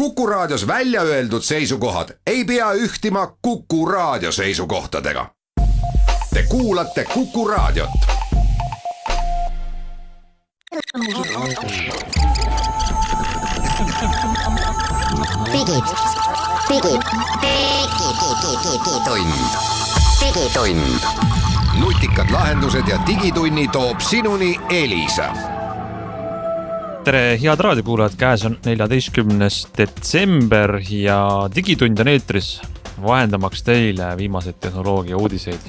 Kuku Raadios välja öeldud seisukohad ei pea ühtima Kuku Raadio seisukohtadega. Te kuulate Kuku Raadiot. Digitund. Nutikad lahendused ja digitunni toob sinuni Elisa. Tere, head raadiokuulajad, käes on 14. detsember ja digitund on eetris vahendamaks teile viimaseid tehnoloogia uudiseid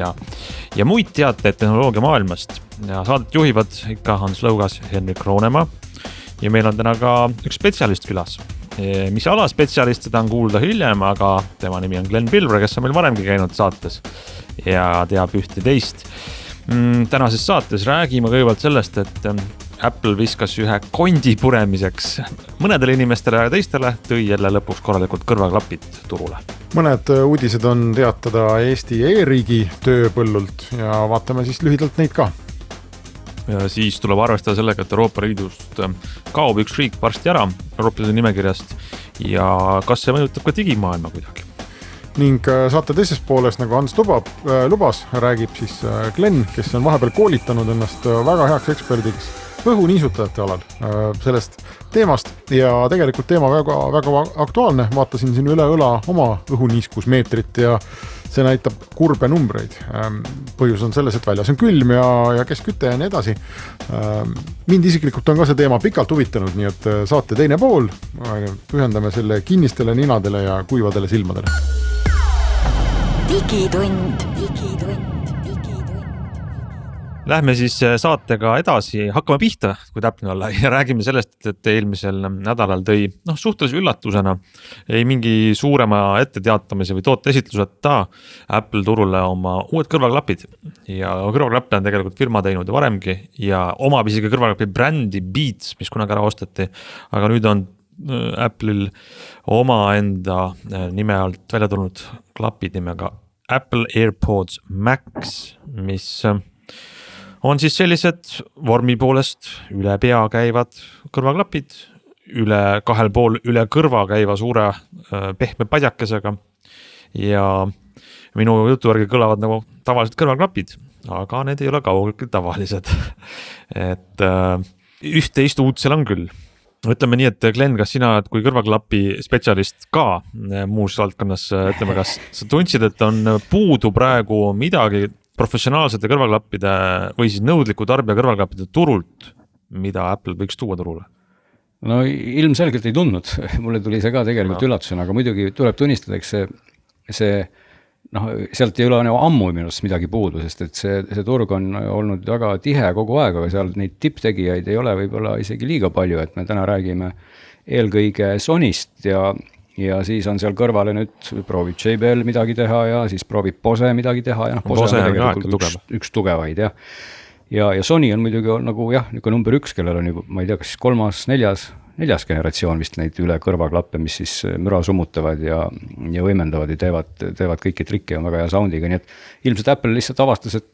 ja muid teateid tehnoloogia maailmast. Ja saadet juhivad ikka Hans Lõugas, Henrik Roonemaa ja meil on täna ka üks spetsialist külas. Mis ala spetsialist, seda on kuulda hiljem, aga tema nimi on Glenn Pilvre, kes on meil varemgi käinud saates ja teab ühte teist. Tänases saates räägime kõigepealt sellest, et Apple viskas ühe kondi puremiseks mõnedele inimestele ja teistele tõi jälle lõpuks korralikult kõrvaklapid turule. Mõned uudised on teatada Eesti e-riigi tööpõllult ja vaatame siis lühidalt neid ka. Ja siis tuleb arvestada sellega, et Euroopa Liidust kaob üks riik varsti ära Euroopa Liidu nimekirjast ja kas see mõjutab ka digimaailma kuidagi. Ning saate teises pooles, nagu Hans lubas, räägib siis Glenn, kes on vahepeal koolitanud ennast väga heaks eksperdiks õhuniisutajate alal sellest teemast ja tegelikult teema väga aktuaalne. Vaatasin siin üle õla oma õhuniiskusmeetrit ja see näitab kurbe numbreid. Põhjus on selles, et väljas on külm ja keskküte ja nii edasi. Mind isiklikult on ka see teema pikalt huvitanud, nii et saate teine pool pühendame selle kinnistele ninadele ja kuivadele silmadele. Digitund. Lähme siis saatega edasi, hakkame pihta, kui täpne olla ja räägime sellest, et eelmisel nädalal tõi suhtelise üllatusena ei mingi suurema etteteatamise või tooteesitluseta Apple turule oma uued kõrvaklapid ja kõrvaklappe on tegelikult firma teinud ja varemgi ja omab isegi kõrvaklapi brändi Beats, mis kunagi ära ostati, aga nüüd on Apple'il oma enda nime alt välja tulnud klapid nimega Apple AirPods Max, mis on siis sellised vormi poolest üle pea käivad kõrvaklapid, üle 2,5 üle kõrva käiva suure pehme padjakesega ja minu jutu järgi kõlavad nagu tavalised kõrvaklapid, aga need ei ole kaugeltki tavalised. Et üht-teist uut seal on küll. Ütleme nii, et Glenn, kas sina kui kõrvaklapi spetsialist ka muus valdkonnas, ütleme, kas sa tundsid, et on puudu praegu midagi professionaalsete kõrvaklappide või siis nõudliku tarbija kõrvaklappide turult, mida Apple võiks tuua turule? No ilmselgelt ei tundnud. Mulle tuli see ka tegelikult üllatusena, aga muidugi tuleb tunnistada, eks see sealt ei ole ammu minust midagi puudu, sest et see turg on olnud väga tihe kogu aeg, aga seal neid tipptegijaid ei ole võib-olla isegi liiga palju, et me täna räägime eelkõige Sonyst ja siis on seal kõrvale nüüd proovib JBL midagi teha ja siis proovib Bose midagi teha ja Bose on tegelikult üks tugevaid ja Sony on muidugi nagu niisugune number 1, kellel on juba, ma ei tea, kas 3., 4. generatsioon vist neid üle kõrvaklappe, mis siis müra summutavad ja võimendavad ja teevad kõiki trikke ja väga hea soundiga, nii et ilmselt Apple lihtsalt avastas, et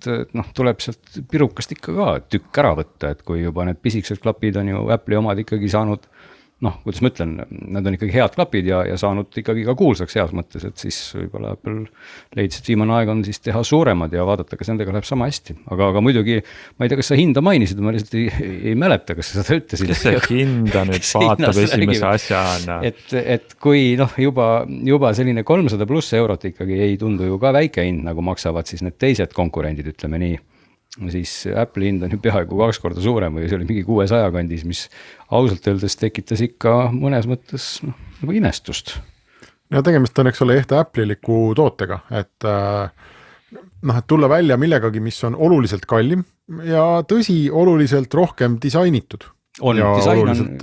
tuleb sealt pirukast ikka ka tükk ära võtta, et kui juba need pisikesed klapid on ju Apple'i omad ikkagi saanud kuidas ma ütlen, nad on ikkagi head klapid ja saanud ikkagi ka kuulsaks heas mõttes, et siis võib-olla Apple leidis, et viimane aeg on siis teha suuremad ja vaadata, kas nendega läheb sama hästi. Aga muidugi, ma ei tea, kas sa hinda mainisid, ma lihtsalt ei mäleta, kas sa seda ütlesid. See hinda nüüd vaatab esimese asjana. Et kui juba selline 300 pluss eurot ikkagi ei tundu ju ka väike hind, nagu maksavad siis need teised konkurendid, ütleme nii, siis Apple hind on ju peaaegu 2 korda suurem või see oli mingi 600 kandis, mis ausalt öeldes tekitas ikka mõnes mõttes nagu imestust. Ja tegemist on, eks ole, Apple'iliku tootega, et tulla välja millegagi, mis on oluliselt kallim ja tõsi, oluliselt rohkem disainitud. On, disain on,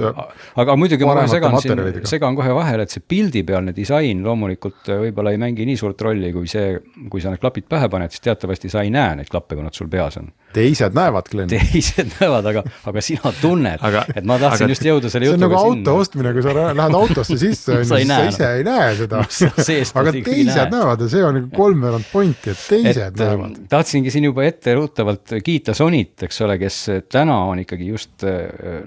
aga muidugi ma segan kohe vahele, et see pildi pealne disain loomulikult võib-olla ei mängi nii suurt rolli, kui sa need klapid pähe paned, siis teatavasti sa ei näe neid klappe, kui nad sul peas on. Teised näevad, Glenn. Teised näevad, aga sina tunned, et ma tahtsin just jõuda selle jutuga sinna. See on nagu auto ostmine, kui sa lähed autosse sisse, sa ise ei näe seda. Aga teised näevad ja see on nagu 3 pointi, et teised näevad. Tahtsingi siin juba ette ruutavalt kiita Sonyt, eks ole, kes täna on ikkagi just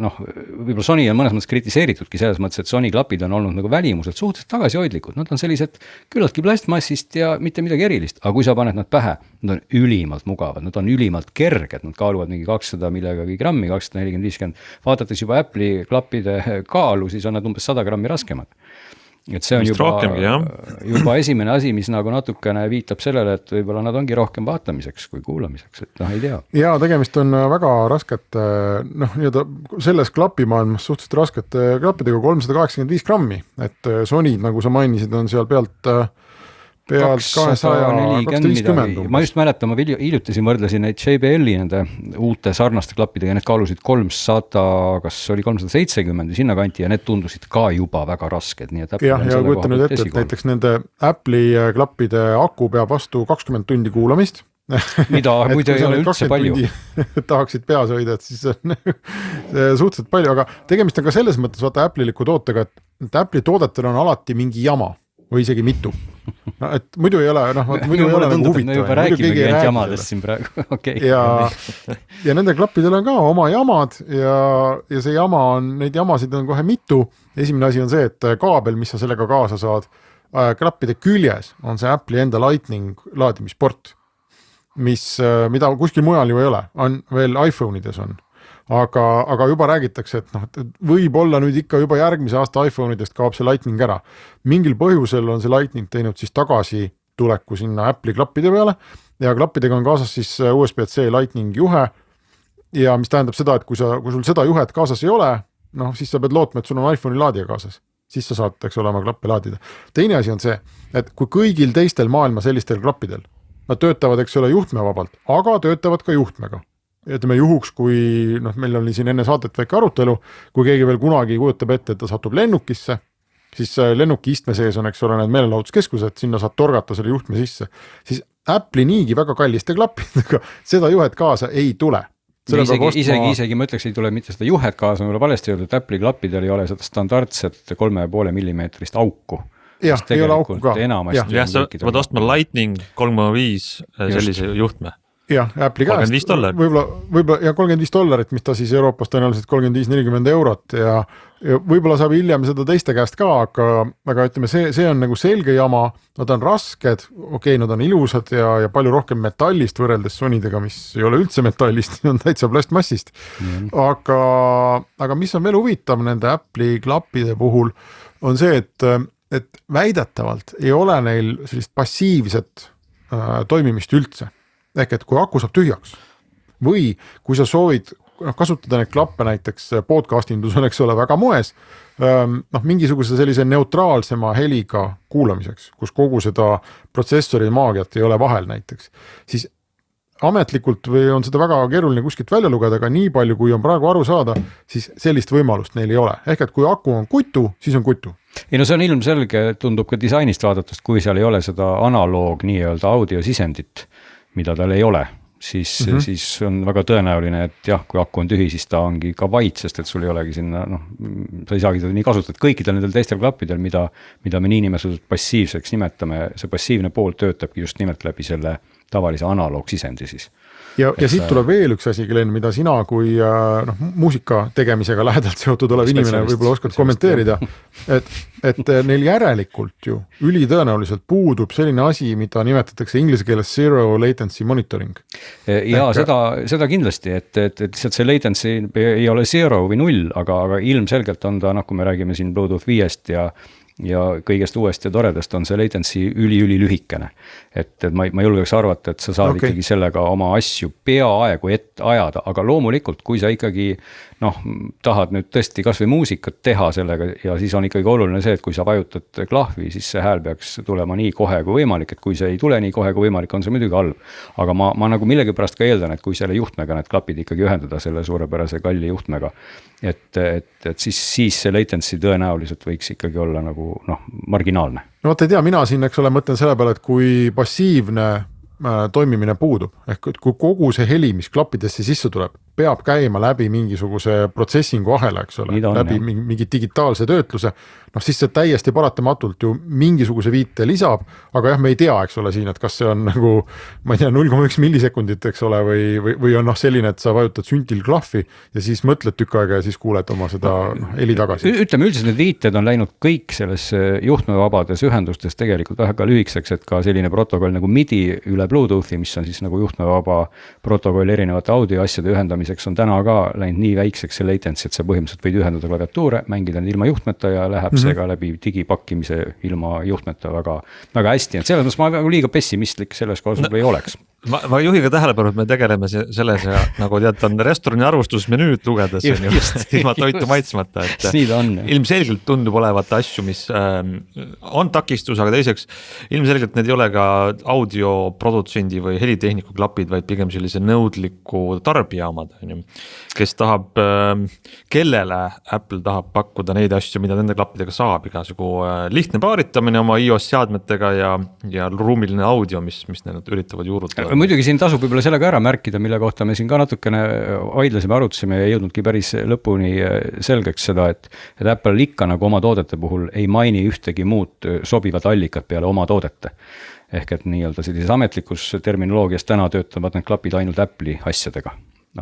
noh, võib-olla Sony on mõnes mõttes kritiseeritudki selles mõttes, et Sony klapid on olnud nagu välimuselt suhteliselt tagasihoidlikud, nad on sellised küllaltki plastmassist ja mitte midagi erilist, aga kui sa paned nad pähe, nad on ülimalt mugavad, nad on ülimalt kerged, nad kaaluvad mingi 200 millegagi grammi, 240-50, vaadates juba Apple'i klappide kaalu, siis on nad umbes 100 grammi raskemad. Et see on juba esimene asi, mis nagu natukene viitab sellele, et võib-olla nad ongi rohkem vaatamiseks kui kuulamiseks, et noh, ei tea. Ja tegemist on väga raskete, noh, selles klapimaailmas suhteliselt raskete klappidega 385 grammi, et Sony, nagu sa mainisid, on seal pealt 250. Ma just mäletan, ma hiljuti siin võrdlesin neid JBL-i nende uute sarnaste klappidega, need kaalusid 300, kas oli 370 sinna kanti ja need tundusid ka juba väga rasked. Nii et ja kujuta nüüd ette, et näiteks nende Apple'i klappide aku peab vastu 20 tundi kuulamist. Mida muidu ei ole üldse palju. Tahaksid peas hoida, et siis on suhteliselt palju, aga tegemist on ka selles mõttes vaata Apple'iliku tootega, et Apple'i toodetel on alati mingi jama või isegi mitu. No, et muidu ei ole, muidu ei ole nagu huvitav. Me juba räägime ainult jamadest siin praegu. Okay. Ja nende klappidel on ka oma jamad ja see jama on, neid jamasid on kohe mitu. Esimene asi on see, et kaabel, mis sa sellega kaasa saad, klappide küljes on see Apple'i enda Lightning laadimisport, mida kuskil mujal ju ei ole, on veel iPhone'ides on. Aga juba räägitakse, et võib olla nüüd ikka juba järgmise aasta iPhone'idest kaob see Lightning ära. Mingil põhjusel on see Lightning teinud siis tagasi tuleku sinna Apple'i klappide peale ja klappidega on kaasas siis USB-C Lightning juhe ja mis tähendab seda, et kui sul seda juhet kaasas ei ole, siis sa pead lootma, et sul on iPhone'i laadija kaasas. Siis sa saad, eks ole, oma klappe laadida. Teine asi on see, et kui kõigil teistel maailma sellistel klappidel, nad töötavad, eks ole, juhtmevabalt, aga töötavad ka juhtmega. Ütleme juhuks, kui meil oli siin enne saadet väike arutelu, kui keegi veel kunagi kujutab ette, et ta satub lennukisse, siis lennuki istme sees on, eks ole, need meelelahutuskeskused, sinna saad torgata selle juhtme sisse. Siis Apple'i niigi väga kalliste klappidega seda juhet kaasa ei tule. Isegi ma ütleks, ei tule mitte seda juhet kaasa, ma olen valesti öeldud, et Apple'i klappidel ei ole seda standardset 3,5 millimeetrist auku. Jah, ei ole auku ka. Jah, sa võid ostma Lightning 3,5 sellise juhtme. Jah, Apple'i käest. $35. Võib-olla ja $35, mis ta siis Euroopas tõenäoliselt 35-40 eurot ja võib-olla saab hiljem seda teiste käest ka, aga ütleme, see on nagu selge jama, nad on rasked, okei, nad on ilusad ja palju rohkem metallist võrreldes Sonydega, mis ei ole üldse metallist, on täitsa plastmassist. Aga mis on veel huvitav nende Apple'i klappide puhul, on see, et väidetavalt ei ole neil sellist passiivset toimimist üldse. Ehk et kui aku saab tühjaks või kui sa soovid kasutada neid klappe näiteks podcastindusel, eks ole, väga moes, mingisuguse sellise neutraalsema heliga kuulamiseks, kus kogu seda protsessori maagiat ei ole vahel näiteks, siis ametlikult või on seda väga keeruline kuskilt välja lugeda, aga nii palju, kui on praegu aru saada, siis sellist võimalust neil ei ole. Ehk et kui aku on kutu, siis on kutu. Ei, see on ilmselge, tundub ka disainist vaadatust, kui seal ei ole seda analoog nii-öelda audiosisendit, mida tal ei ole, siis on väga tõenäoline, et jah, kui aku on tühi, siis ta ongi ka vait, sest et sul ei olegi sinna, sa ei saagi seda nii kasutada. Kõikidel nendel teistel klappidel, mida me nii nimetatud passiivseks nimetame, see passiivne pool töötabki just nimelt läbi selle tavalise analoogsisisendi siis. Ja siit tuleb veel üks asi, Glenn, mida sina kui muusika tegemisega lähedalt seotud olev inimene võib-olla oskad kommenteerida, et neil järelikult ju ülitõenäoliselt puudub selline asi, mida nimetatakse inglise keeles zero latency monitoring. Ja seda kindlasti, et lihtsalt see latency ei ole zero või 0, aga ilmselgelt on ta, kui me räägime siin Bluetooth 5 ja kõigest uuest ja toredast on see latency üli lühikene. Et ma julgeks arvata, et sa saad ikkagi sellega oma asju peaaegu ette ajada, aga loomulikult, kui sa ikkagi tahad nüüd tõesti kas või muusikat teha sellega ja siis on ikkagi oluline see, et kui sa vajutad klahvi, siis see hääl peaks tulema nii kohe kui võimalik, et kui see ei tule nii kohe kui võimalik, on see muidugi halb. Aga ma nagu millegipärast ka eeldan, et kui selle juhtmega need klapid ikkagi ühendada selle suurepärase kalli juhtmega, et siis see latency tõenäoliselt võiks ikkagi olla nagu marginaalne. No ei tea, mina siin, eks ole, mõtlen selle peale, et kui passiivne toimimine puudub, ehk kui kogu see heli, mis klappidesse sisse tuleb, peab käima läbi mingisuguse protsessingu ahela, eks ole, läbi mingi digitaalse töötluse, noh siis see täiesti paratamatult ju mingisuguse viite lisab, aga jah, me ei tea, eks ole siin, et kas see on nagu, ma ei tea, 0,1 millisekundit, eks ole, või on selline, et sa vajutad süntil klahvi ja siis mõtled tükk aega ja siis kuuled oma seda heli tagasi. Ütleme üldiselt need viited on läinud kõik selles juhtmevabades ühendustes tegelikult väga lühikeseks, et ka selline protokoll nagu MIDI üle Bluetoothi, mis on siis nagu juhtmevaba protokoll erinevate audioasjade ühendamiseks, on täna ka läinud nii väikseks see latency, et sa põhimõtteliselt võid ühendada klaviatuure, mängida ilma juhtmeta ja läheb see ka läbi digipakkimise ilma juhtmeta väga, väga hästi. Et selles mõttes ma liiga pessimistlik selles kohas ei oleks. Ma juhin ka tähelepanu, et me tegeleme selles ja nagu tead, on restorani arvustusmenüüd lugedes ilma toitu maitsmata, et ilmselgelt tundub olevat asju, mis on takistus, aga teiseks ilmselgelt need ei ole ka audioprodutsendi või helitehniku klapid, vaid pigem sellise nõudliku tarbija omad, kes tahab, kellele Apple tahab pakkuda neid asju, mida nende klappidega saab, igasugu lihtne paaritamine oma iOS seadmetega ja ruumiline audio, mis need üritavad juurutada. Muidugi siin tasub võib-olla sellega ära märkida, mille kohta me siin ka natukene vaidlesime, arutasime ja jõudnudki päris lõpuni selgeks seda, et Apple ikka nagu oma toodete puhul ei maini ühtegi muud sobivat allikat peale oma toodete. Ehk et nii-öelda sellises ametlikus terminoloogias täna töötavad need klapid ainult Apple'i asjadega.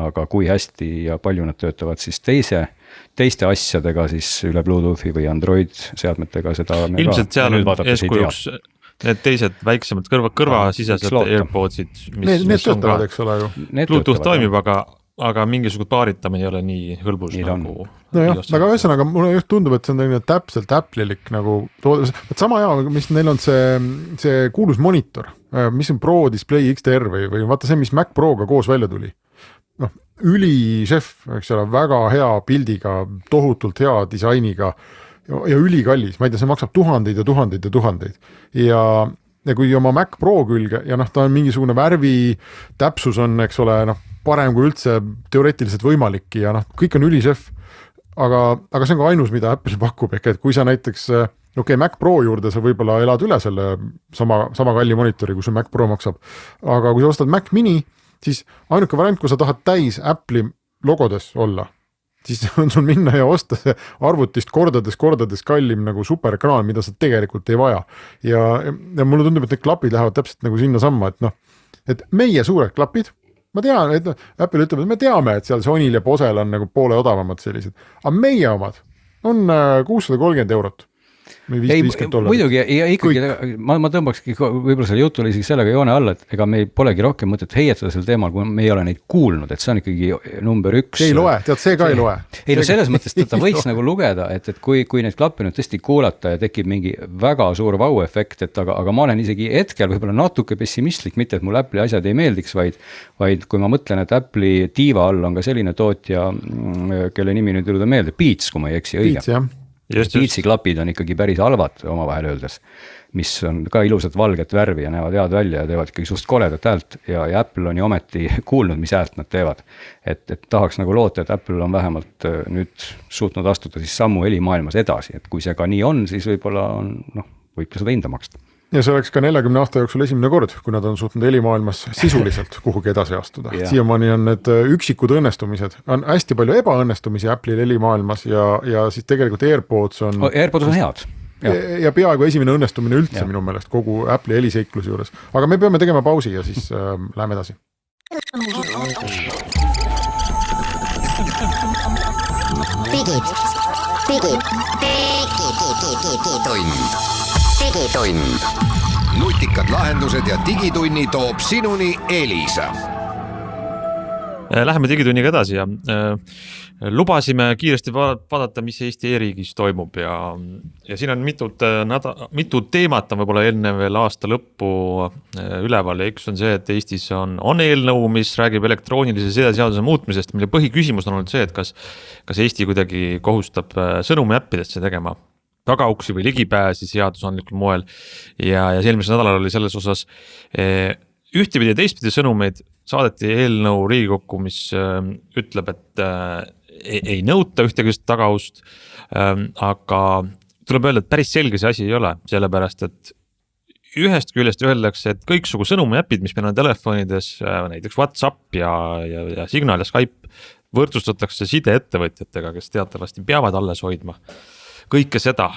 Aga kui hästi ja palju nad töötavad siis teiste asjadega siis üle Bluetoothi või Android seadmetega, seda me ilmselt seal on eeskujuks need teised väiksemad kõrvasisesed AirPodsid, mis töötavad, eks ole ju. Bluetooth toimib, aga mingisugune paaritamine ei ole nii hõlbus nagu. No jah, aga ühesõnaga mulle just tundub, et see on täpselt Apple'ilik nagu, sama hea, mis neil on see kuulus monitor, mis on Pro Display XDR või vaata see, mis Mac Proga koos välja tuli. Noh, ülišef, eks ole, väga hea pildiga, tohutult hea disainiga ja ülikallis, ma ei tea, see maksab tuhandeid ja tuhandeid ja tuhandeid. Ja kui oma Mac Pro külge ja ta on mingisugune värvi täpsus on, eks ole, parem kui üldse teoreetiliselt võimalik ja kõik on ülišef, aga see on ka ainus, mida Apple pakub, et kui sa näiteks Mac Pro juurde sa võib-olla elad üle selle sama kalli monitori, kui see Mac Pro maksab, aga kui sa ostad Mac Mini, siis ainuke variant, kui sa tahad täis Apple'i logodes olla, siis on sul minna ja osta see arvutist kordades kallim nagu superekraan, mida sa tegelikult ei vaja. Ja mulle tundub, et need klapid lähevad täpselt nagu sinna samma, et meie suured klapid, ma tean, et Apple ütleb, et me teame, et seal Sonyl ja Bosel on nagu poole odavamad sellised, aga meie omad on 630 €. Ei, muidugi ja ikkagi ma tõmbakski võib-olla selle jutule isegi sellega joone alla, et ega meil polegi rohkem mõtet heietada sel teemal, kui me ei ole neid kuulnud, et see on ikkagi number 1. See ei loe, tead, see ka ei loe. Ei, no selles mõttes, et ta võiks nagu lugeda, et kui neid klappe nüüd tõesti kuulata ja tekib mingi väga suur vau-efekt, et aga ma olen isegi hetkel võib-olla natuke pessimistlik, mitte et mul Apple'i asjad ei meeldiks, vaid kui ma mõtlen, et Apple'i tiiva all on ka selline tootja, kelle nimi nüüd üle meelde, Beats, kui ma ei eksi õige. Beats, jah. Beatsi klapid on ikkagi päris halvad omavahel öeldes, mis on ka ilusat valget värvi ja näevad head välja ja teevad ikkagi suht koledat häält ja Apple on ju ometi kuulnud, mis häält nad teevad. Et tahaks nagu loota, et Apple on vähemalt nüüd suutnud astuda siis sammu helimaailmas edasi, et kui see ka nii on, siis võib-olla võib ka seda hinda maksta. Ja see oleks ka 40 aasta jooksul esimene kord, kui nad on suutnud helimaailmas sisuliselt kuhugi edasi astuda. Siiamaani on need üksikud õnnestumised, on hästi palju ebaõnnestumisi Apple'il helimaailmas ja siis tegelikult AirPods on... AirPods on head. Ja peaaegu esimene õnnestumine üldse minu meelest kogu Apple'i heliseikluse juures. Aga me peame tegema pausi ja siis läheme edasi. Digitund. Nutikad lahendused ja digitunni toob sinuni Elisa. Läheme digitunniga edasi ja lubasime kiiresti vaadata, mis Eesti e-riigis toimub ja siin on mitu teemat on võib-olla enne veel aasta lõppu üleval ja üks on see, et Eestis on eelnõu, mis räägib elektroonilise sideseaduse muutmisest, mille põhiküsimus on olnud see, et kas Eesti kuidagi kohustab sõnumiäppidesse tegema tagauksi või ligipääsi seadusandlikul moel ja eelmisel nädalal oli selles osas ühtepidi ja teistpidi sõnumeid saadeti eelnõu Riigikokku, mis ütleb, et ei nõuta ühtegi tagaust, aga tuleb öelda, et päris selge see asi ei ole, sellepärast et ühest küljest öeldakse, et kõiksugu sõnumiäpid, mis meil on telefonides, näiteks WhatsApp ja Signal ja Skype, võrdsustatakse sideettevõtjatega, kes teatavasti peavad alles hoidma kõike seda,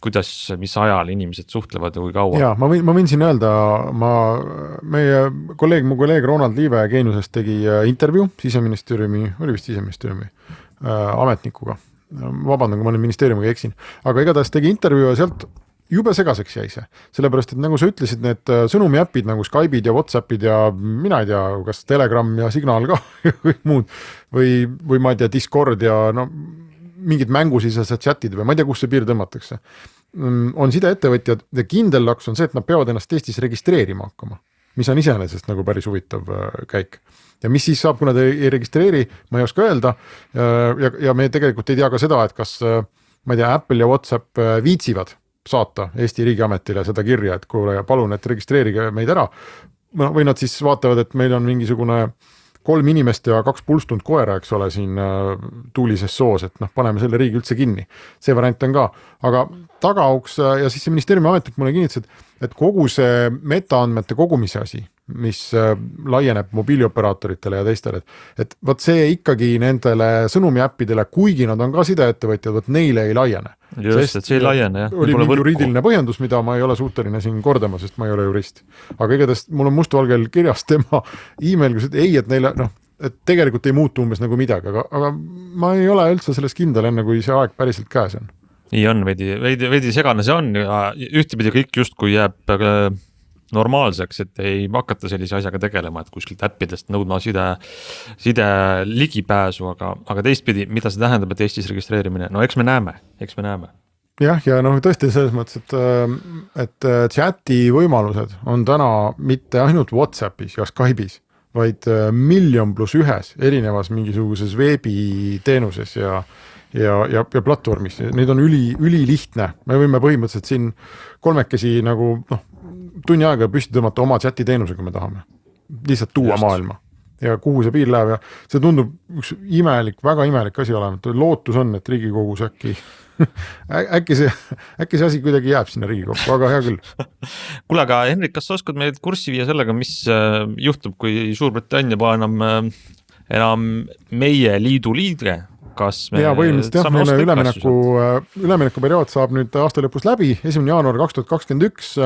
kuidas, mis ajal inimesed suhtlevad ja kui kaua. Ja, ma võin siin öelda, mu kolleeg Ronald Liive Geeniusest tegi intervjuu Siseministeeriumi ametnikuga. Vabandan, kui ma nüüd ministeeriumiga eksin. Aga igatahes tegi intervjuu ja sealt jube segaseks jäi see. Sellepärast, et nagu sa ütlesid, need sõnumiäpid nagu Skype'id ja WhatsAppid ja mina ei tea, kas Telegram ja Signal ka ja kõik muud või ma ei tea, Discord ja no, mingid mängusisesed chatid või ma ei tea, kus see piir tõmmatakse. On sideettevõtjad ja kindel laks on see, et nad peavad ennast Eestis registreerima hakkama, mis on iseenesest nagu päris huvitav käik. Ja mis siis saab, kuna te ei registreeri, ma ei oska öelda ja me tegelikult ei tea ka seda, et kas ma ei tea, Apple ja WhatsApp viitsivad saata Eesti riigiametile seda kirja, et kuule, palun, et registreerige meid ära. Või nad siis vaatavad, et meil on mingisugune 3 inimest ja 2 pulstunud koera, eks ole, siin tuulises soos, et paneme selle riigi üldse kinni. See variant on ka, aga tagauks ja siis see ministeeriumi ametnik mulle kinnitas, et kogu see metaandmete kogumise asi, mis laieneb mobiilioperaatoritele ja teistele, et võt see ikkagi nendele sõnumiäppidele, kuigi nad on ka sideettevõtjad, võt neile ei laiene. Just, et see ei laiene, jah. Oli mingi juriidiline põhjendus, mida ma ei ole suuteline siin kordama, sest ma ei ole jurist. Aga igatahes mul on mustvalgel kirjas tema e-mail, kus ei, et neile, et tegelikult ei muutu umbes nagu midagi, aga ma ei ole üldse selles kindel enne, kui see aeg päriselt käes on. Nii on, veidi segane see on ja ühtepidi kõik justkui jääb normaalseks, et ei hakata sellise asjaga tegelema, et kuskilt äppidest nõudma side ligipääsu, aga teistpidi, mida see tähendab, et Eestis registreerimine? No eks me näeme. Jah, ja tõesti selles mõttes, et chati võimalused on täna mitte ainult WhatsAppis ja Skype'is, vaid 1 000+1 erinevas mingisuguses veebiteenuses ja platvormis. Neid on ülilihtne. Me võime põhimõtteliselt siin 3 nagu tunni aega püsti tõmmata oma chati teenuse, kui me tahame. Lihtsalt tuua maailma. Ja kuhu see piir läheb ja see tundub üks väga imelik asi olema. Lootus on, et Riigikogus äkki see asi kuidagi jääb sinna Riigikokku, aga hea küll. Kuule, aga Henrik, kas sa oskad meid kurssi viia sellega, mis juhtub, kui Suurbritannia pole enam meie liidu liige? Kas me saame üleminekuperiood saab nüüd aasta lõpus läbi, 1. jaanuar 2021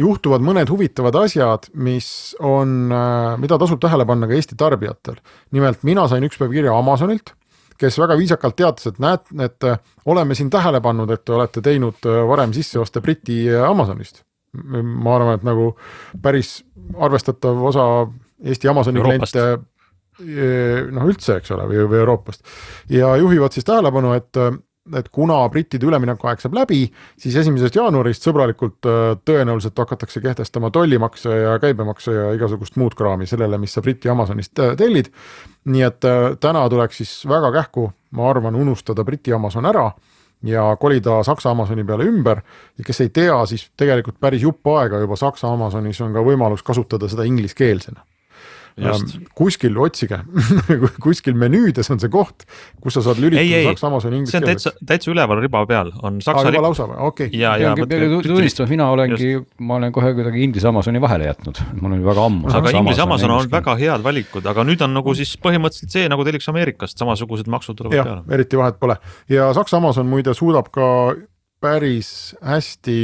juhtuvad mõned huvitavad asjad, mida tasub tähele panna ka Eesti tarbijatel. Nimelt mina sain üks päev kirja Amazonilt, kes väga viisakalt teatas, et oleme siin tähele pannud, et te olete teinud varem sisseoste Briti Amazonist. Ma arvan, et nagu päris arvestatav osa Eesti Amazoni kliente üldse, eks ole, või Euroopast. Ja juhivad siis tähelepanu, et kuna brittide üleminekuaeg saab läbi, siis 1. jaanuarist sõbralikult tõenäoliselt hakatakse kehtestama tollimakse ja käibemakse ja igasugust muud kraami sellele, mis sa Briti Amazonist tellid. Nii et täna tuleks siis väga kähku, ma arvan, unustada Briti Amazon ära ja kolida Saksa Amazoni peale ümber. Ja kes ei tea, siis tegelikult päris jupp aega juba Saksa Amazonis on ka võimalus kasutada seda ingliskeelsena. Kuskil otsige, kuskil menüüdes on see koht, kus sa saad lülitada Saksa Amazoni inglise keeles. See on täitsa üleval riba peal. On Saksa juba lausa või? Okei. Ma olen kohe kuidagi inglise Amazoni vahele jätnud. Mul oli väga ammu. Aga inglise Amazon on väga head valikud, aga nüüd on nagu siis põhimõtteliselt see, nagu teliks Ameerikast, samasugused maksud tulevad peale. Eriti vahet pole. Ja Saksa Amazon muide suudab ka päris hästi,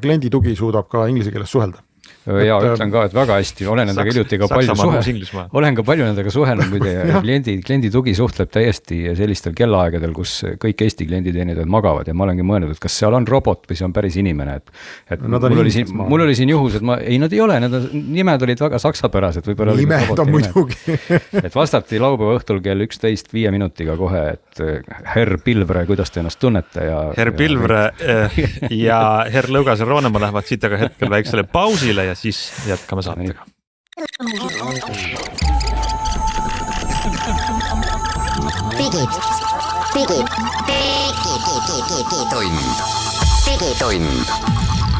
kliendi tugi suudab ka inglise keeles suhelda. Ja ütlen ka, et väga hästi, olen nendega hiljuti ka palju nendega suhelnud, muide kliendi tugi suhtleb täiesti sellistel kellaaegadel, kus kõik Eesti klienditeenindajad magavad ja ma olengi mõelnud, et kas seal on robot või see on päris inimene, et mul oli siin juhus, et nad ei ole, need nimed olid väga saksapärased, võib-olla nimed on muidugi. Et vastati laupäeva õhtul kell 11 5 minutiga kohe, et herr Pilvre, kuidas te ennast tunnete? Herr Pilvre ja herr Lõugas ja Roonemaa lähevad siit aga hetkel väiksele pausile ja siis jätkame saatega. Digitund.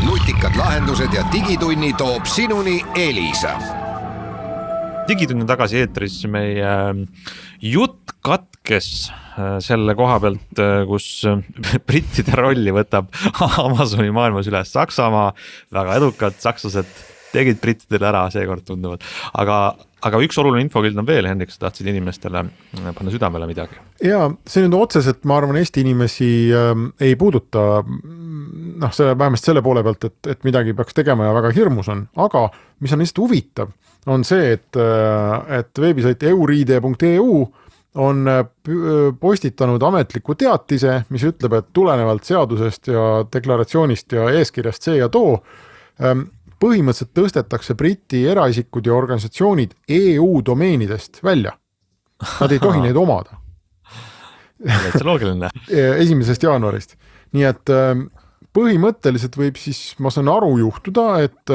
Nutikad lahendused ja digitunni toob sinuni Elisa. Digitunni tagasi eetris meie jutt katkes selle koha pealt, kus brittide rolli võtab Amazoni maailmas üles Saksamaa, väga edukad sakslased tegid brittidele ära, seekord tunduvad, aga üks oluline infokild on veel, Hendrik, sa tahtsid inimestele panna südamele midagi. Ja see nüüd otseselt, ma arvan, Eesti inimesi ei puuduta, vähemasti selle poole pealt, et midagi peaks tegema ja väga hirmus on, aga mis on lihtsalt huvitav, on see, et veebisait euriide.eu on postitanud ametliku teatise, mis ütleb, et tulenevalt seadusest ja deklaratsioonist ja eeskirjast see ja too, põhimõtteliselt tõstetakse Briti eraisikud ja organisatsioonid EU domeenidest välja. Nad ei tohi neid omada. See loogiline. 1. jaanuarist. Nii et põhimõtteliselt võib siis, ma saan aru juhtuda, et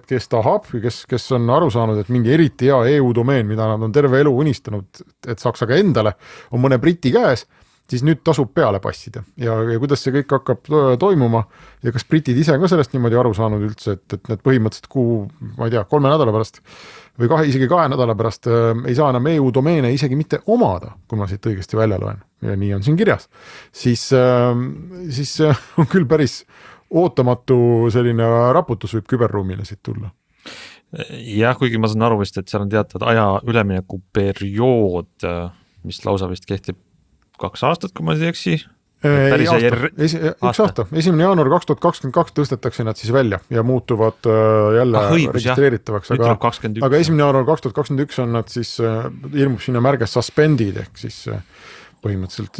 kes tahab või kes on aru saanud, et mingi eriti hea EU domeen, mida nad on terve elu unistanud, et saaks aga endale, on mõne Briti käes, siis nüüd tasub peale passida ja kuidas see kõik hakkab toimuma ja kas britid ise ka sellest niimoodi aru saanud üldse, et need põhimõtteliselt ma ei tea, 3 nädala pärast või isegi 2 nädala pärast ei saa enam EU domeene isegi mitte omada, kui ma siit õigesti välja loen ja nii on siin kirjas, siis on küll päris ootamatu selline raputus võib küberruumile siit tulla. Jah, kuigi ma saan aru vist, et seal on teatud aja ülemineku periood, mis lausa vist kehtib 2 aastat, kui ma ei eksi. Üks aasta. 1. jaanuar 2022 tõstetakse nad siis välja ja muutuvad jälle registreeritavaks, aga 1. jaanuar 2021 on nad siis, ilmub sinna märge suspendid ehk siis põhimõtteliselt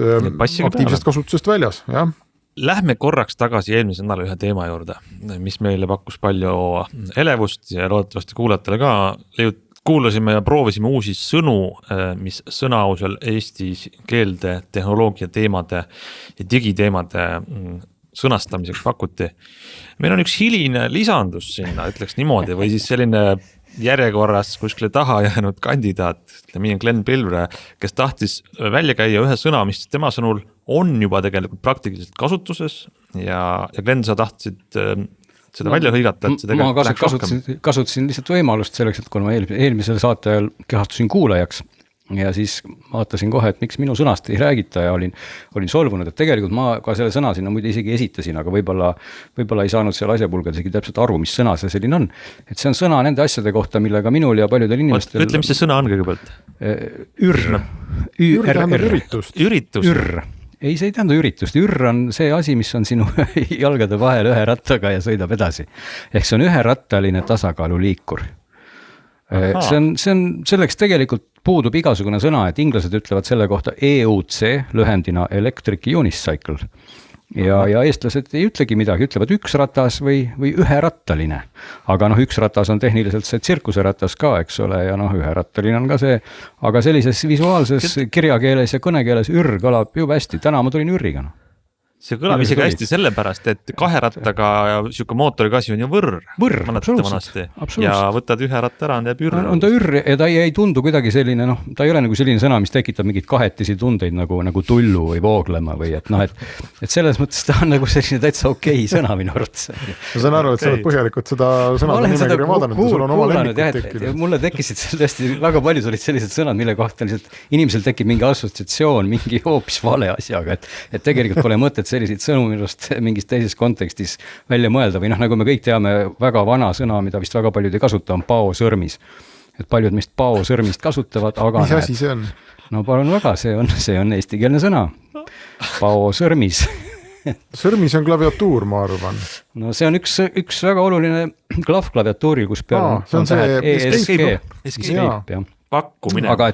aktiivsest kasutusest väljas, jah. Lähme korraks tagasi eelmise nädala ühe teema juurde, mis meile pakkus palju elevust ja loodetavasti kuulajatele ka kuulasime ja proovisime uusi sõnu, mis sõnaausel Eesti keelde, tehnoloogia teemade ja digiteemade sõnastamiseks pakuti. Meil on üks hiline lisandus sinna, ütleks niimoodi, või siis selline järjekorras kuskile taha jäänud kandidaat, Glenn Pilvre, kes tahtis välja käia ühe sõna, mis tema sõnul on juba tegelikult praktiliselt kasutuses ja Glenn, sa tahtsid seda välja hõigata, et ma kasutasin lihtsalt võimalust selleks, et kui ma eelmisel saate ajal kehastusin kuulajaks ja siis vaatasin kohe, et miks minu sõnast ei räägita ja olin solvunud, et tegelikult ma ka selle sõna sinna muide isegi esitasin, aga võib-olla ei saanud seal asjapulgad isegi täpselt aru, mis sõna see selline on. Et see on sõna nende asjade kohta, millega minul ja paljudel inimestel... Ütle, mis see sõna on kõigepealt? Üritus. Ei, see ei tähenda üritust. Ür on see asi, mis on sinu jalgade vahel ühe rattaga ja sõidab edasi. Ehk see on üherattaline tasakaaluliikur. See on, selleks tegelikult puudub igasugune sõna, et inglased ütlevad selle kohta EUC, lühendina Electric Unicycle. Ja eestlased ei ütlegi midagi, ütlevad üks ratas või üherattaline. Aga üks ratas on tehniliselt see tsirkuseratas ka, eks ole, ja üherattaline on ka see. Aga sellises visuaalses kirjakeeles ja kõnekeeles ür kõlab juba hästi. Täna ma tulin ürriga. See kõlab isegi hästi sellepärast, et 2 rattaga siuke mootoriga asi on ju võrr. Absoluutselt. Ja võtad ühe ratta ära, on jääb ür. On ta ür ja ta ei tundu kuidagi selline, ta ei ole nagu selline sõna, mis tekitab mingid kahetisi tundeid nagu tullu või vooglema või et selles mõttes ta on nagu selline täitsa okei sõna minu arvates. Ma saan aru, et sa oled põhjalikult seda sõnade nimekirja vaadanud ja sul on oma lemmikud tekkinud. Mulle tekkisid tõesti väga paljud olid sellised sõnad, mille kohta inimesel tekib mingi assotsiatsioon, mingi hoopis vale asjaga, et tegelikult pole mõtet selliseid sõnu minust mingis teises kontekstis välja mõelda või nagu me kõik teame, väga vana sõna, mida vist väga paljud ei kasuta, on paosõrmis. Et paljud meist paosõrmist kasutavad, aga... Mis asi see on? No palun väga, see on eestikeelne sõna. Paosõrmis. Sõrmis on klaviatuur, ma arvan. No see on üks väga oluline klaviatuuril, kus peal on see Escape, pakkumine. Aga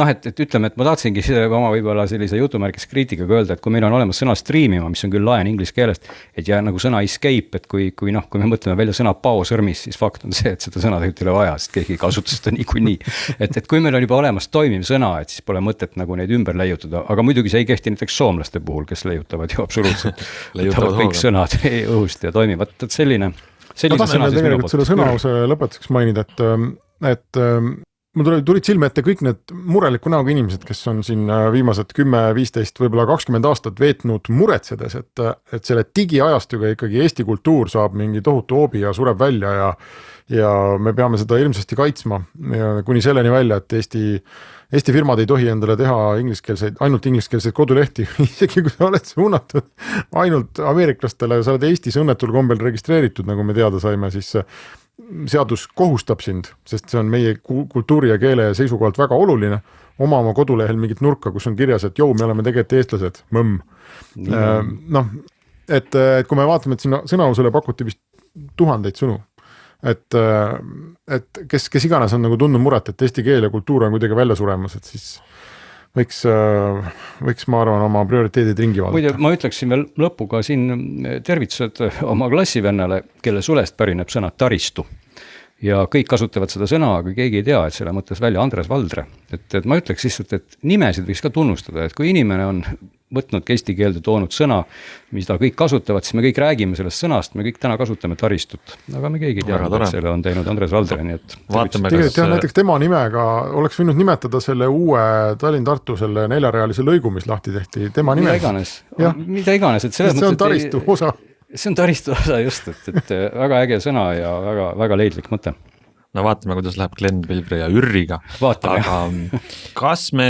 et ütleme, et ma tahtsingi oma võib-olla sellise jutumärkis kriitikaga öelda, et kui meil on olemas sõna streamima, mis on küll laen inglise keelest, et ja nagu sõna escape, et kui me mõtleme välja sõna paosõrmis, siis fakt on see, et seda sõna tegelikult ei ole vaja, sest keegi kasutas seda niikuinii. Et kui meil on juba olemas toimiv sõna, et siis pole mõtet nagu neid ümber leiutada, aga muidugi see ei kehti näiteks soomlaste puhul, kes leiutavad ju absoluutselt kõik sõnad õhust ja toimivad, et selline ma tahtsin tegelikult selle sõnause lõpetuseks mainida, et mul tulid silme ette kõik need mureliku näoga inimesed, kes on siin viimased 10, 15, võib-olla 20 aastat veetnud muretsedes, et selle digiajastuga ikkagi Eesti kultuur saab mingi tohutu hoobi ja sureb välja ja me peame seda ilmsesti kaitsma ja kuni selleni välja, et Eesti firmad ei tohi endale teha ainult ingliskeelseid kodulehti, isegi kui sa oled suunatud ainult ameeriklastele, sa oled Eestis õnnetul kombel registreeritud, nagu me teada saime, siis seadus kohustab sind, sest see on meie kultuuri ja keele seisukohalt väga oluline, oma kodulehel mingit nurka, kus on kirjas, et me oleme tegelikult eestlased, mõmm. Et kui me vaatame, et sinna sõnausele pakuti vist tuhandeid sõnu, et kes iganes on nagu tundnud muret, et eesti keel ja kultuur on kuidagi välja suremas, et siis võiks ma arvan oma prioriteedid ringi vaadata. Muide, ma ütleksin veel lõpuga siin tervitused oma klassivennale, kelle sulest pärineb sõna taristu. Ja kõik kasutavad seda sõna, aga keegi ei tea, et selle mõttes välja Andres Valdre. Et ma ütleks lihtsalt, et nimesid võiks ka tunnustada, et kui inimene on võtnud eesti keelde toonud sõna, mida kõik kasutavad, siis me kõik räägime sellest sõnast, me kõik täna kasutame taristut, aga me keegi ei tea, et selle on teinud Andres Valdre, nii et tegelikult näiteks tema nimega oleks võinud nimetada selle uue Tallinn-Tartu selle 4-realise lõigu, mis lahti tehti tema nimega. Mida iganes, et see on taristu osa. See on taristu osa just, et väga äge sõna ja väga leidlik mõte. No vaatame, kuidas läheb Glenn Pilvre ja Ürriga. Vaatame. Aga kas me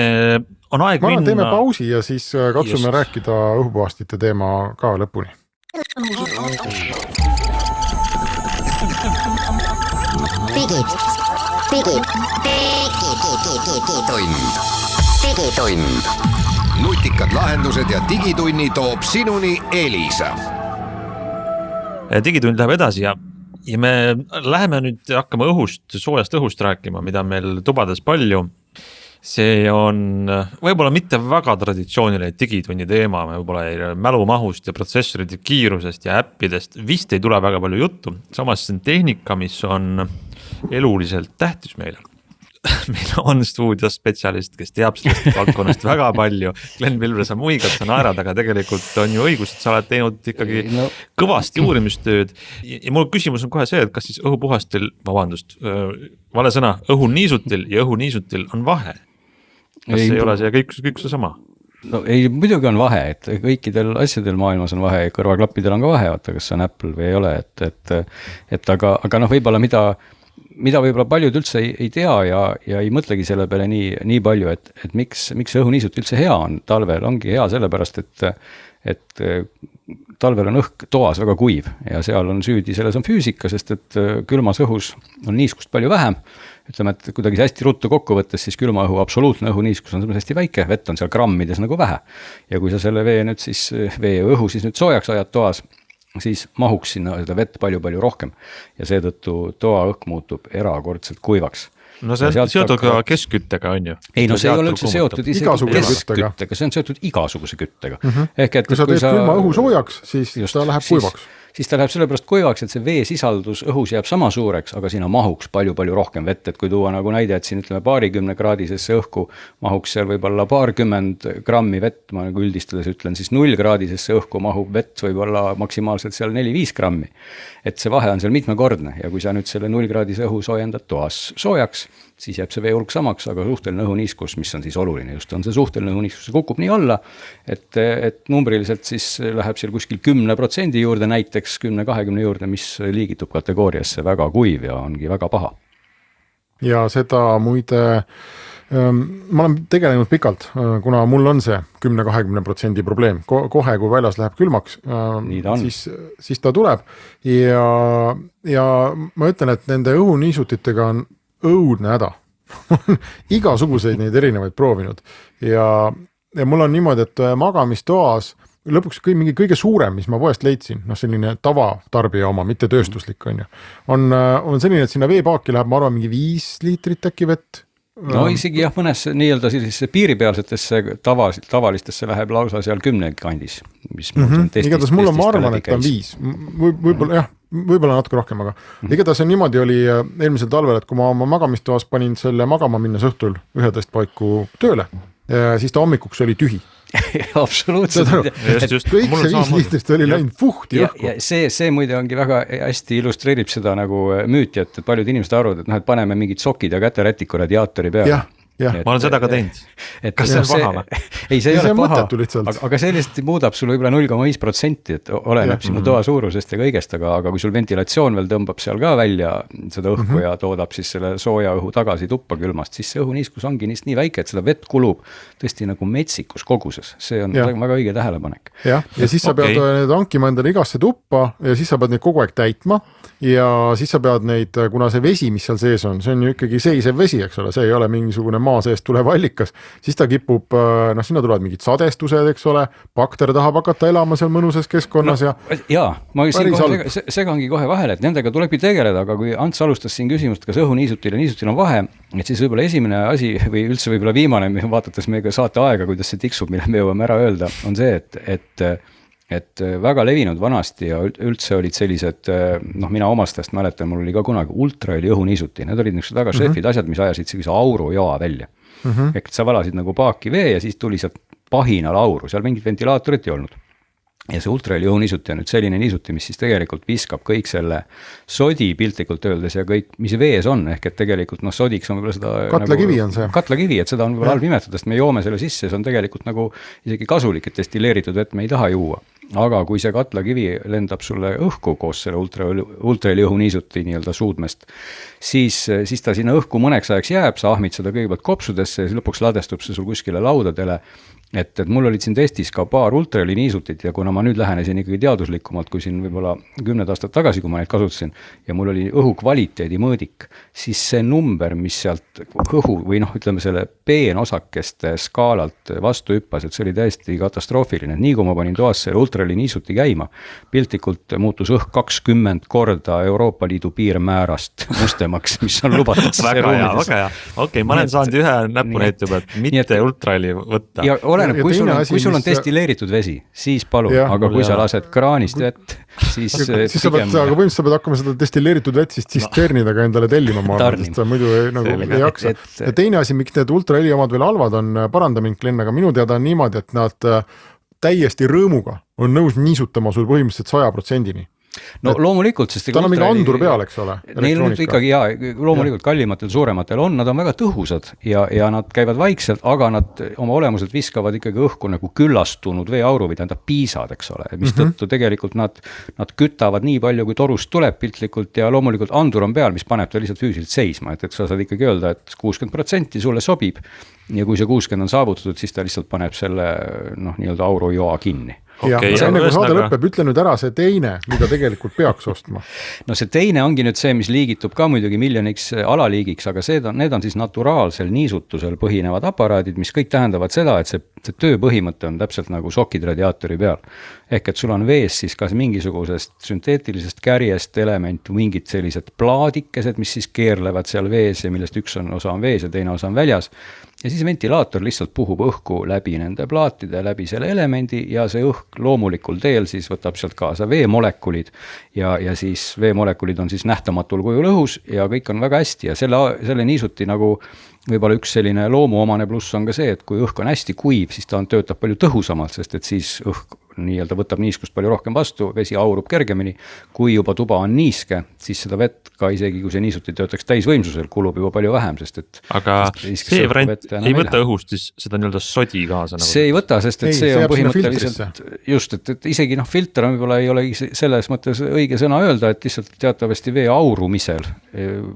on aeg minna... Teeme pausi ja siis katsume rääkida õhupuhastite teema ka lõpuni. Digitund. Nutikad lahendused ja digitunni toob sinuni Elisa. Digitund läheb edasi ja me läheme nüüd hakkama soojast õhust rääkima, mida meil tubades palju. See on võib-olla mitte väga traditsiooniline digitunni teema, me võib-olla mälumahust ja protsessorite kiirusest ja äppidest vist ei tule väga palju juttu. Samas see on tehnika, mis on eluliselt tähtis meile. Meil on stuudios spetsialist, kes teab sellest valdkonnast väga palju. Glenn Pilvre, sa muigad, sa naerad, aga tegelikult on ju õigus, et sa oled teinud ikkagi kõvasti uurimistööd. Ja mul küsimus on kohe see, et kas siis õhupuhastil, vale sõna, õhuniisutil ja õhuniisutil on vahe? Kas ei ole see kõik see sama? No ei, muidugi on vahe, et kõikidel asjadel maailmas on vahe, kõrvaklappidel on ka vahe, vaata, kas see on Apple või ei ole, aga võib-olla mida võib-olla paljud üldse ei tea ja ei mõtlegi selle peale nii palju, et miks õhuniisut üldse hea on. Talvel ongi hea sellepärast, et talvel on õhk toas väga kuiv ja seal on süüdi, selles on füüsika, sest et külmas õhus on niiskust palju vähem. Ütleme, et kuidagi hästi ruttu kokku võttes, siis külma õhu absoluutne õhuniiskus on hästi väike, vett on seal grammides nagu vähe. Ja kui sa selle vee ja õhu siis nüüd soojaks ajad toas, siis mahuks sinna seda vett palju rohkem ja seetõttu toa õhk muutub erakordselt kuivaks. No see on seotud ka keskküttega, on ju? Ei, no see ei ole üldse seotud keskküttega, see on seotud igasuguse küttega. Kui sa teed külma õhu soojaks, siis ta läheb kuivaks. Siis ta läheb sellepärast kuivaks, et see veesisaldus õhus jääb sama suureks, aga sinna mahuks palju rohkem vett, et kui tuua nagu näide, et siin ütleme 20 kraadisesse õhku mahuks seal võib-olla 20 grammi vett, ma nagu üldistades ütlen, siis 0 kraadisesse õhku mahub vett võib-olla maksimaalselt seal 4-5 grammi. Et see vahe on seal mitmekordne ja kui sa nüüd selle 0 kraadise õhu soojendad toas soojaks, siis jääb see veehulk samaks, aga suhteline õhuniiskus, mis on siis oluline, just on see suhteline õhuniiskus, see kukub nii alla, et numbriliselt siis läheb seal kuskil 10% juurde, näiteks 10-20 juurde, mis liigitub kategooriasse väga kuiv ja ongi väga paha. Ja seda muide, ma olen tegelenud pikalt, kuna mul on see 10-20% probleem. Kohe, kui väljas läheb külmaks, siis ta tuleb. Ja ma ütlen, et nende õhuniisutitega on õudne häda. Igasuguseid neid erinevaid proovinud. Ja mul on niimoodi, et magamistoas lõpuks mingi kõige suurem, mis ma poest leidsin, selline tavatarbija oma, mitte tööstuslik on ju, on selline, et sinna veepaaki läheb, ma arvan, mingi 5 liitrit äkki vett. No isegi jah, mõnes nii-öelda sellisesse piiripealsetesse tavalistesse läheb lausa seal 10 kandis. Igatahes mul on, ma arvan, et ta on 5. Võib-olla natuke rohkem, aga igatahes niimoodi oli eelmisel talvel, et kui ma oma magamistoas panin selle magama minnes õhtul 11 paiku tööle, siis ta hommikuks oli tühi. absoluutselt. kõik see 5 liitrist oli läinud puhti õhku. Ja see muide ongi väga hästi illustreerib seda nagu müüti, et paljud inimesed arvavad, et paneme mingid sokid ja käterätiku radiaatori peale. Ma olen seda ka teinud. Kas see on paha või? Ei, see ei ole paha, lihtsalt. aga sellist muudab sul võib-olla 0,5%, et oleneb sinu toa suurusest ja kõigest, aga kui sul ventilatsioon veel tõmbab seal ka välja seda õhku ja toodab siis selle sooja õhu tagasi tuppa külmast, siis see õhuniiskus ongi nii väike, et seda vett kulub tõesti nagu metsikus koguses. See on väga õige tähelepanek. Ja siis sa pead need hankima endale igasse tuppa ja siis sa pead neid kogu aeg täitma ja siis sa pead neid, kuna see vesi, mis seal sees on, see on ju ikkagi seisev vesi, eks ole, see ei ole mingisugune maa seest tulev allikas, siis ta kipub, sinna tulevad mingid sadestused, eks ole, bakter tahab hakata elama seal mõnusas keskkonnas ma segangi kohe vahele, et nendega tulebki tegeleda, aga kui Ants alustas siin küsimust, kas õhuniisutil ja niisutil on vahe, et siis võib-olla esimene asi või üldse võib-olla viimane, vaadates meiega saate aega, kuidas see tiksub, mille me jõuame ära öelda, on see, et väga levinud vanasti ja üldse olid sellised, mina omastest mäletan, mul oli ka kunagi ultraõli õhuniisuti, need olid niisugused väga šefid asjad, mis ajasid sellise aurujoa välja. Ehk sa valasid nagu paaki vee ja siis tuli sealt pahinal auru, seal mingit ventilaatorit ei olnud. Ja see ultraõli õhuniisuti on nüüd selline niisuti, mis siis tegelikult viskab kõik selle sodi piltlikult öeldes ja kõik, mis vees on, ehk et tegelikult sodiks on võib-olla seda katlakivi on see. Katlakivi, et seda on võib-olla halb imetada, sest me joome selle sisse, see on tegelikult nagu isegi kasulik, et destilleeritud vett me ei taha juua. Aga kui see katlakivi lendab sulle õhku koos selle ultraõli õhuniisuti nii-öelda suudmest, siis ta sinna õhku mõneks ajaks jääb, sa ahmid seda kõigepealt kopsudesse ja lõpuks ladestub see sul kuskile laudadele. Et mul olid siin testis ka paar ultraõli niisutit ja kuna ma nüüd lähenesin ikkagi teaduslikumalt kui siin võib-olla 10 aastat tagasi, kui ma neid kasutasin ja mul oli õhu kvaliteedi mõõdik, siis see number, mis sealt õhu või ütleme selle peenosakeste skaalalt vastu hüppas, et see oli täiesti katastroofiline. Nii kui ma panin toas selle ultraõli niisuti käima, piltlikult muutus õhk 20 korda Euroopa Liidu piirmäärast mustemaks, mis on lubatud. Väga hea. Okei, ma olen saanud ühe näpunäite juba, et mitte ultraõli võtta. Ja oleneb, kui sul on destilleeritud vesi, siis palun, aga kui sa lased kraanist vett, siis pigem... Aga põhimõtteliselt sa pead hakkama seda destilleeritud vett siis tsisternidega endale tellima maal, sest sa muidu ei jaksa. Ja teine asi, miks need ultraõli omad veel halvad on, paranda mind, Glenn, aga minu teada on niimoodi, et nad täiesti rõõmuga on nõus niisutama sul põhimõtteliselt 100%-ni. No loomulikult, sest tal on mingi andur peal, eks ole. Neil on ikkagi loomulikult kallimatel, suurematel on, nad on väga tõhusad ja nad käivad vaikselt, aga nad oma olemuselt viskavad ikkagi õhku nagu küllastunud veeauru või tähendab piisad, eks ole, mis tõttu tegelikult nad kütavad nii palju, kui torust tuleb piltlikult ja loomulikult andur on peal, mis paneb ta lihtsalt füüsiliselt seisma, et sa saad ikkagi öelda, et 60% sulle sobib ja kui see 60 on saavutatud, siis ta lihtsalt paneb selle nii-öelda aurujoa kinni. Okay, enne kui saade lõpeb, ütle nüüd ära see teine, mida tegelikult peaks ostma. No see teine ongi nüüd see, mis liigitub ka muidugi miljoniks alaliigiks, aga need on siis naturaalsel niisutusel põhinevad aparaadid, mis kõik tähendavad seda, et see tööpõhimõte on täpselt nagu sokid radiaatori peal. Ehk et sul on vees siis kas mingisugusest sünteetilisest kärjest element, mingid sellised plaadikesed, mis siis keerlevad seal vees ja millest üks osa on vees ja teine osa on väljas. Ja siis ventilaator lihtsalt puhub õhku läbi nende plaatide, läbi selle elemendi ja see õhk loomulikul teel siis võtab sealt kaasa veemolekulid ja siis veemolekulid on siis nähtamatul kujul õhus ja kõik on väga hästi ja selle niisuti nagu võib-olla üks selline loomuomane pluss on ka see, et kui õhk on hästi kuiv, siis ta töötab palju tõhusamalt, sest et siis õhk nii-öelda võtab niiskust palju rohkem vastu, vesi aurub kergemini, kui juba tuba on niiske, siis seda vett ka isegi, kui see niisuti töötaks täisvõimsusel, kulub juba palju vähem, sest et aga see variant ei võta õhust siis seda nii-öelda sodi kaasa? See ei võta, sest et see on põhimõtteliselt just, et isegi filter on võib-olla ei ole selles mõttes õige sõna öelda, et lihtsalt teatavasti vee aurumisel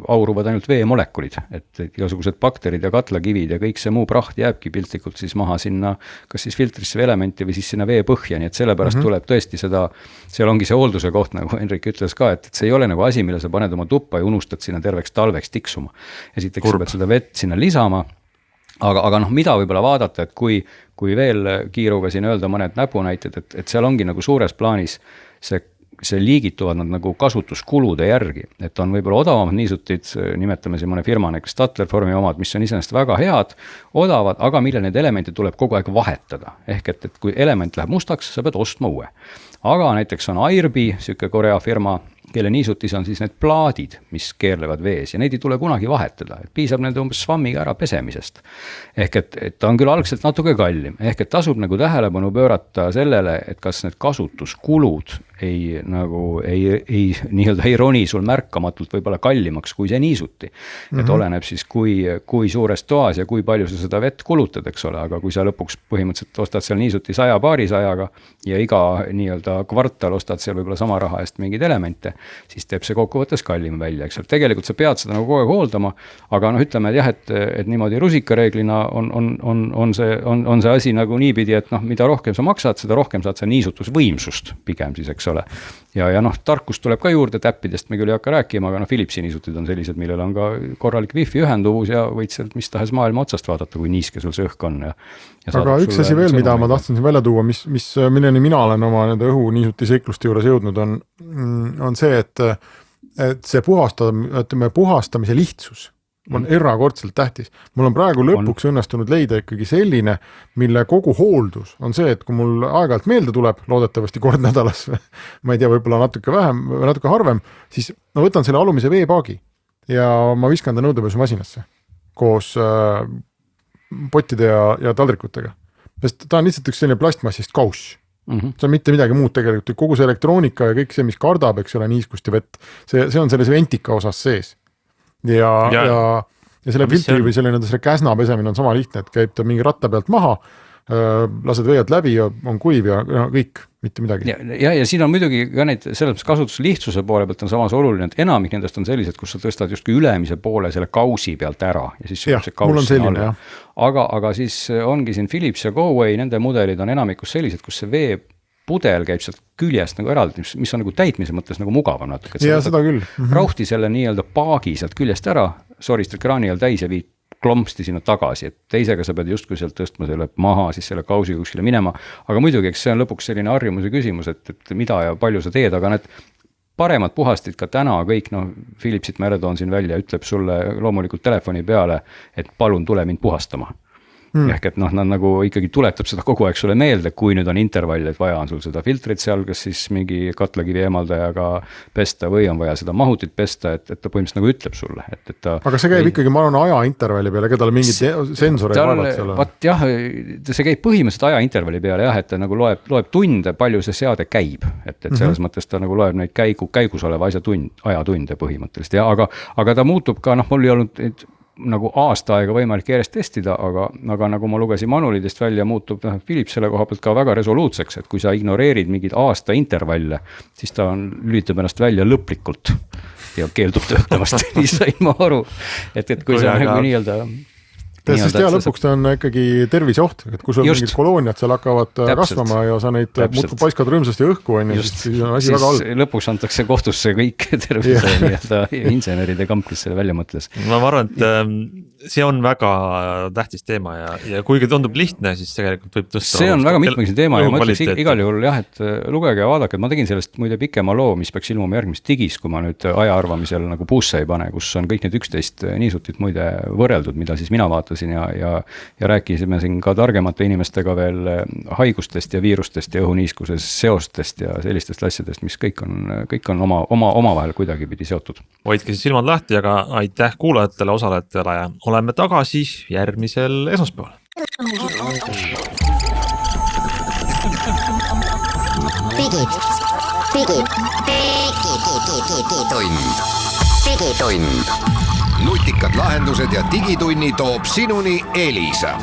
auruvad ainult veemolekulid, et igasugused bakterid ja katlakivid ja kõik see muu praht jääbki piltlikult siis maha sinna, kas siis filtrisse või elementi või siis sinna vee põhja, nii et sellepärast tuleb tõesti seda, seal ongi see hoolduse koht, nagu Henrik ütles ka, et see ei ole nagu asi, mille sa paned oma tuppa ja unustad sinna terveks talveks tiksuma. Esiteks sa pead seda vett sinna lisama, aga mida võib-olla vaadata, et kui veel kiiruga siin öelda mõned näpunäited, et seal ongi nagu suures plaanis see liigituvad nad nagu kasutuskulude järgi, et on võib-olla odavamad niisutid, nimetame siin mõne firma, näiteks Statler-Formi omad, mis on iseenesest väga head, odavad, aga mille need elemente tuleb kogu aeg vahetada. Ehk et kui element läheb mustaks, sa pead ostma uue. Aga näiteks on Airby, siuke Korea firma, kelle niisutis on siis need plaadid, mis keerlevad vees ja neid ei tule kunagi vahetada, et piisab nende umbes svammiga ära pesemisest. Ehk et ta on küll algselt natuke kallim, ehk et tasub nagu tähelepanu pöörata sellele, et kas need kasutuskulud ei nii-öelda ei roni sul märkamatult võib-olla kallimaks kui see niisuti. Et oleneb siis kui suures toas ja kui palju sa seda vett kulutad, eks ole, aga kui sa lõpuks põhimõtteliselt ostad seal niisuti 100 paarisajaga ja iga nii-öelda kvartal ostad seal võib-olla sama raha eest mingeid elemente, siis teeb see kokkuvõttes kallim välja, eks ole. Tegelikult sa pead seda nagu kogu aeg hooldama, aga noh, ütleme, et jah, et niimoodi rusikareeglina on see asi nagu niipidi, et noh, mida rohkem sa maksad, seda rohkem saad sa niisutusvõimsust pigem siis, eks ole. Ja noh, tarkust tuleb ka juurde täppidest, me küll ei hakka rääkima, aga noh, Philipsi niisutid on sellised, millel on ka korralik wifi ühenduvus ja võid sealt mis tahes maailma otsast vaadata, kui niiske sul see õhk on. Aga üks asi veel, mida ma tahtsin siin välja tuua, milleni mina olen oma nende õhu niisuti seikluste juures jõudnud, on see, et see puhastamise lihtsus on erakordselt tähtis. Mul on praegu lõpuks õnnestunud leida ikkagi selline, mille kogu hooldus on see, et kui mul aeg-ajalt meelde tuleb, loodetavasti kord nädalas, ma ei tea, võib-olla natuke vähem, natuke harvem, siis ma võtan selle alumise veepaagi ja ma viskan ta nõudepesumasinasse koos pottide ja taldrikutega. Sest ta on lihtsalt üks selline plastmassist kauss. See on mitte midagi muud tegelikult, kogu see elektroonika ja kõik see, mis kardab, eks ole, niiskust ja vett, see on selles ventika osas sees. Ja selle filtri või selle käsna pesemine on sama lihtne, et käib ta mingi ratta pealt maha, lased veed läbi ja on kuiv ja kõik, mitte midagi. Ja siin on muidugi ka neid selles kasutuslihtsuse poole pealt on samas oluline, et enamik nendest on sellised, kus sa tõstad justkui ülemise poole selle kausi pealt ära. Ja siis mul on selline, jah. Aga siis ongi siin Philips ja Goway, nende mudelid on enamikus sellised, kus see veepudel käib sealt küljest nagu eraldi, mis on nagu täitmise mõttes nagu mugavam natuke. Ja seda küll. Rauhti selle nii-öelda paagi sealt küljest ära, soristad kraani all täis ja viid klompsti sinna tagasi, et teisega sa pead justkui sealt tõstma selle maha, siis selle kausi kuskile minema, aga muidugi, eks see on lõpuks selline harjumuse küsimus, et mida ja palju sa teed, aga need paremad puhastid ka täna kõik, Philipsit ma toon siin välja, ütleb sulle loomulikult telefoni peale, et palun tule mind puhastama. Ehk et nad nagu ikkagi tuletab seda kogu aeg sulle meelde, kui nüüd on intervall, et vaja on sul seda filtrit seal, kas siis mingi katlakivi eemaldajaga pesta või on vaja seda mahutit pesta, et ta põhimõtteliselt nagu ütleb sulle. Aga see käib ikkagi, ma arvan, aja intervalli peale, keda mingid sensoreid vaevad seal on. Vat jah, see käib põhimõtteliselt aja intervalli peale jah, et ta nagu loeb tunde, palju see seade käib. Et selles mõttes ta nagu loeb neid käigus oleva ajatunde põhimõtteliselt. Aga ta muutub ka, mul ei olnud nagu aasta aega võimalik järjest testida, aga nagu ma lugesin manualidest välja, muutub Philips selle koha pealt ka väga resoluutseks, et kui sa ignoreerid mingid aasta intervalle, siis ta lülitab ennast välja lõplikult ja keeldub töötamast. Nii sain ma aru, et kui sa nagu nii-öelda Sest lõpuks ta on ikkagi terviseoht, et kui sul mingid kolooniad seal hakkavad kasvama ja sa neid muudkui paiskad rõõmsasti õhku, siis on asi väga halb. Lõpuks antakse kohtusse kõik tervise inseneride kamp, kes selle välja mõtles. Ma arvan, et see on väga tähtis teema ja kuigi tundub lihtne, siis tegelikult võib tõsta. See on väga mitmekesi teema ja ma ütleks igal juhul jah, et lugege ja vaadake, et ma tegin sellest muide pikema loo, mis peaks ilmuma järgmist digis, kui ma nüüd aja arvamisel nagu puusse ei pane, kus on kõik need 11 niisutit muide võrreldud, mida siis mina vaatasin ja rääkisime siin ka targemate inimestega veel haigustest ja viirustest ja õhuniiskuses seostest ja sellistest asjadest, mis kõik on omavahel kuidagi pidi seotud. Hoidke siis silmad lahti, aga aitäh kuulajatele, osalejatele ja oleme tagasi järgmisel esmaspäeval. Digitund. Nutikad lahendused ja digitunni toob sinuni Elisa.